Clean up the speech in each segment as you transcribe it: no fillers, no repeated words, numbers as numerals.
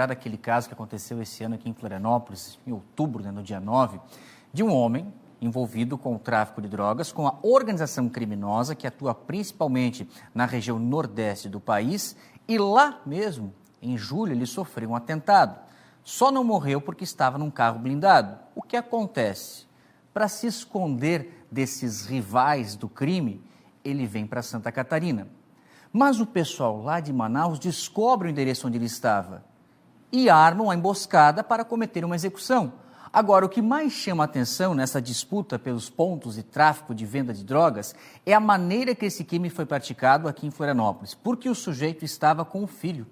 Daquele caso que aconteceu esse ano aqui em Florianópolis, em outubro, no dia 9, de um homem envolvido com o tráfico de drogas, com a organização criminosa que atua principalmente na região nordeste do país, e lá mesmo, em julho, ele sofreu um atentado. Só não morreu porque estava num carro blindado. O que acontece? Para se esconder desses rivais do crime, ele vem para Santa Catarina. Mas o pessoal lá de Manaus descobre o endereço onde ele estava e armam a emboscada para cometer uma execução. Agora, o que mais chama a atenção nessa disputa pelos pontos de tráfico de venda de drogas é a maneira que esse crime foi praticado aqui em Florianópolis, porque o sujeito estava com o filho,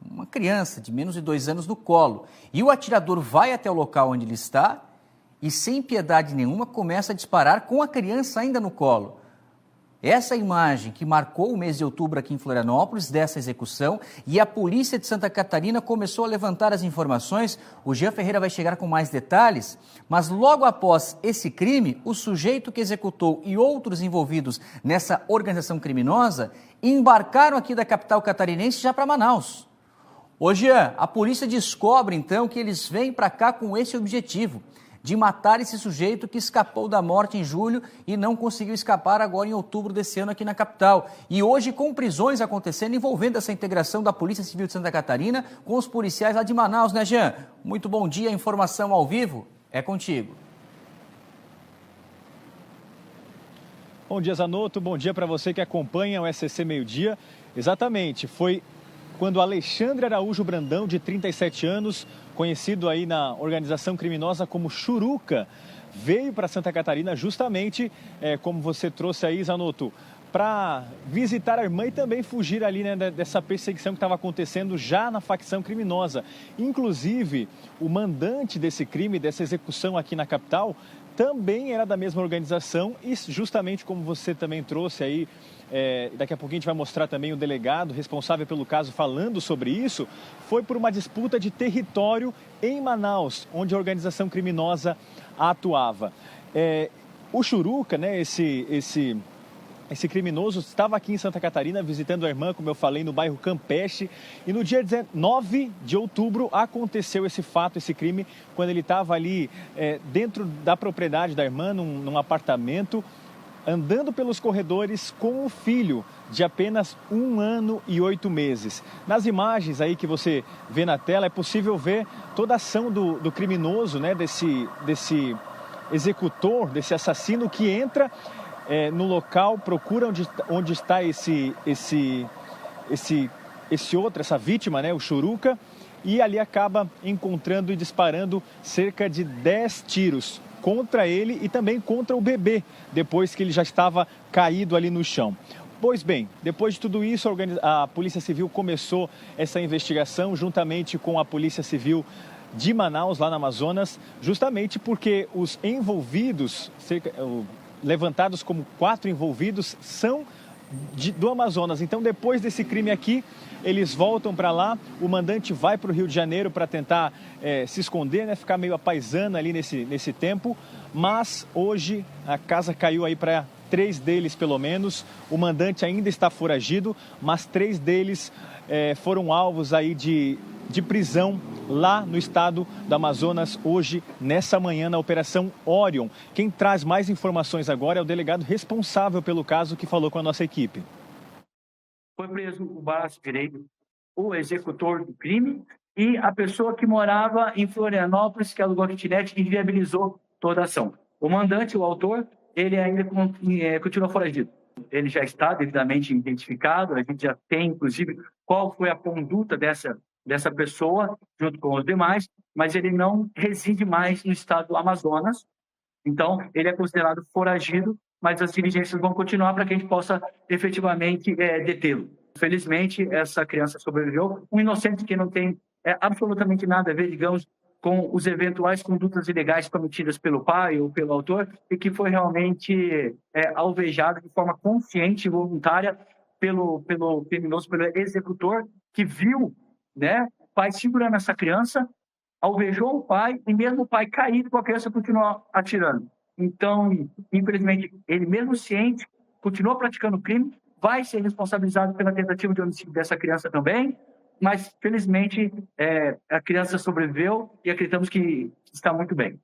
uma criança de menos de 2 anos no colo, e o atirador vai até o local onde ele está e, sem piedade nenhuma, começa a disparar com a criança ainda no colo. Essa imagem que marcou o mês de outubro aqui em Florianópolis, dessa execução, e a polícia de Santa Catarina começou a levantar as informações. O Jean Ferreira vai chegar com mais detalhes, mas logo após esse crime, o sujeito que executou e outros envolvidos nessa organização criminosa embarcaram aqui da capital catarinense já para Manaus. Ô Jean, a polícia descobre então que eles vêm para cá com esse objetivo, de matar esse sujeito que escapou da morte em julho e não conseguiu escapar agora em outubro desse ano aqui na capital. E hoje com prisões acontecendo envolvendo essa integração da Polícia Civil de Santa Catarina com os policiais lá de Manaus, né, Jean? Muito bom dia, informação ao vivo é contigo. Bom dia, Zanotto, bom dia para você que acompanha o SCC Meio Dia. Exatamente, foi quando Alexandre Araújo Brandão, de 37 anos, conhecido aí na organização criminosa como Churuca, veio para Santa Catarina justamente, como você trouxe aí, Zanotto, para visitar a irmã e também fugir ali, né, dessa perseguição que estava acontecendo já na facção criminosa. Inclusive, o mandante desse crime, dessa execução aqui na capital, também era da mesma organização e justamente como você também trouxe aí, daqui a pouquinho a gente vai mostrar também o delegado responsável pelo caso falando sobre isso, foi por uma disputa de território em Manaus, onde a organização criminosa atuava. O Churuca, né, esse criminoso estava aqui em Santa Catarina visitando a irmã, como eu falei, no bairro Campeche. E no dia 19 de outubro aconteceu esse fato, esse crime, quando ele estava ali dentro da propriedade da irmã, num apartamento, andando pelos corredores com o filho de apenas 1 ano e 8 meses. Nas imagens aí que você vê na tela, é possível ver toda a ação do criminoso, né, desse executor, desse assassino que entra no local, procura onde está essa vítima, né, o Churuca, e ali acaba encontrando e disparando cerca de 10 tiros contra ele e também contra o bebê, depois que ele já estava caído ali no chão. Pois bem, depois de tudo isso, a Polícia Civil começou essa investigação juntamente com a Polícia Civil de Manaus, lá no Amazonas, justamente porque os envolvidos, levantados como 4 envolvidos, são do Amazonas. Então, depois desse crime aqui, eles voltam para lá, o mandante vai para o Rio de Janeiro para tentar se esconder, né, ficar meio apaisando ali nesse tempo, mas hoje a casa caiu aí para 3 deles pelo menos. O mandante ainda está foragido, mas 3 deles foram alvos aí de prisão lá no estado do Amazonas hoje, nessa manhã, na Operação Orion. Quem traz mais informações agora é o delegado responsável pelo caso que falou com a nossa equipe. Foi preso o braço direito, o executor do crime e a pessoa que morava em Florianópolis, que alugou a kitnet e viabilizou toda a ação. O mandante, o autor, ele ainda continua foragido. Ele já está devidamente identificado, a gente já tem, inclusive, qual foi a conduta dessa pessoa, junto com os demais, mas ele não reside mais no estado do Amazonas, então ele é considerado foragido, mas as diligências vão continuar para que a gente possa efetivamente detê-lo. Felizmente, essa criança sobreviveu, um inocente que não tem absolutamente nada a ver, digamos, com os eventuais condutas ilegais cometidas pelo pai ou pelo autor e que foi realmente alvejado de forma consciente e voluntária pelo criminoso, pelo executor, que viu, né, o pai segurando essa criança, alvejou o pai e mesmo o pai caído com a criança continuou atirando. Então, infelizmente, ele mesmo ciente, continuou praticando o crime, vai ser responsabilizado pela tentativa de homicídio dessa criança também, mas felizmente a criança sobreviveu e acreditamos que está muito bem.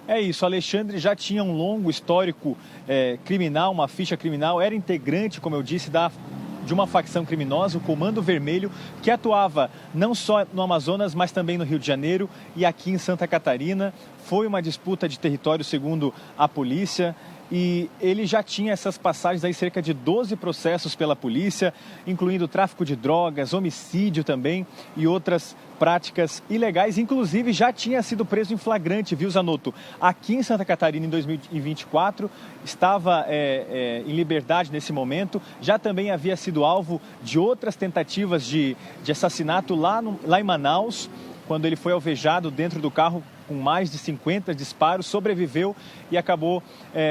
É isso, Alexandre já tinha um longo histórico criminal, uma ficha criminal, era integrante, como eu disse, de uma facção criminosa, o Comando Vermelho, que atuava não só no Amazonas, mas também no Rio de Janeiro e aqui em Santa Catarina. Foi uma disputa de território, segundo a polícia, e ele já tinha essas passagens aí, cerca de 12 processos pela polícia, incluindo tráfico de drogas, homicídio também e outras práticas ilegais. Inclusive, já tinha sido preso em flagrante, viu, Zanotto? Aqui em Santa Catarina, em 2024, estava em liberdade nesse momento. Já também havia sido alvo de outras tentativas de assassinato lá em Manaus, quando ele foi alvejado dentro do carro com mais de 50 disparos, sobreviveu e acabou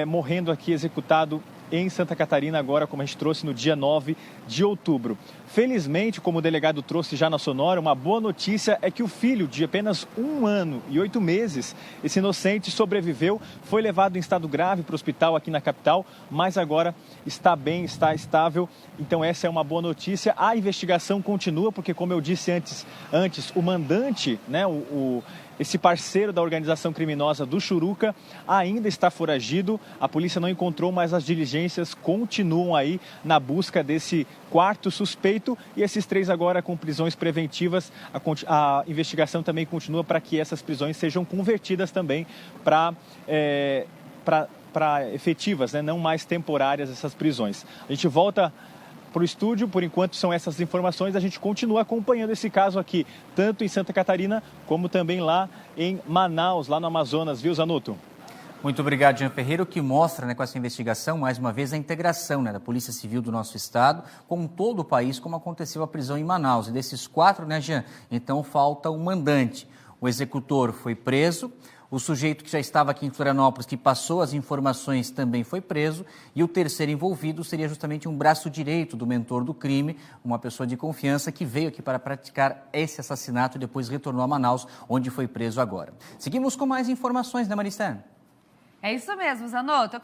morrendo aqui, executado em Santa Catarina, agora, como a gente trouxe, no dia 9 de outubro. Felizmente, como o delegado trouxe já na Sonora, uma boa notícia é que o filho, de apenas 1 ano e 8 meses, esse inocente, sobreviveu, foi levado em estado grave para o hospital aqui na capital, mas agora está bem, está estável. Então essa é uma boa notícia. A investigação continua, porque, como eu disse antes, o mandante, né, esse parceiro da organização criminosa do Churuca ainda está foragido. A polícia não encontrou, mas as diligências continuam aí na busca desse quarto suspeito e esses 3 agora com prisões preventivas. A investigação também continua para que essas prisões sejam convertidas também para efetivas, né? Não mais temporárias essas prisões. A gente volta para o estúdio, por enquanto são essas informações, a gente continua acompanhando esse caso aqui, tanto em Santa Catarina, como também lá em Manaus, lá no Amazonas, viu, Zanotto? Muito obrigado, Jean Ferreira, o que mostra, né, com essa investigação, mais uma vez, a integração, né, da Polícia Civil do nosso estado com todo o país, como aconteceu a prisão em Manaus. E desses 4, né, Jean, então falta o mandante. O executor foi preso, o sujeito que já estava aqui em Florianópolis, que passou as informações, também foi preso, e o terceiro envolvido seria justamente um braço direito do mentor do crime, uma pessoa de confiança que veio aqui para praticar esse assassinato e depois retornou a Manaus, onde foi preso agora. Seguimos com mais informações, né, Maristela? É isso mesmo, Zanotto.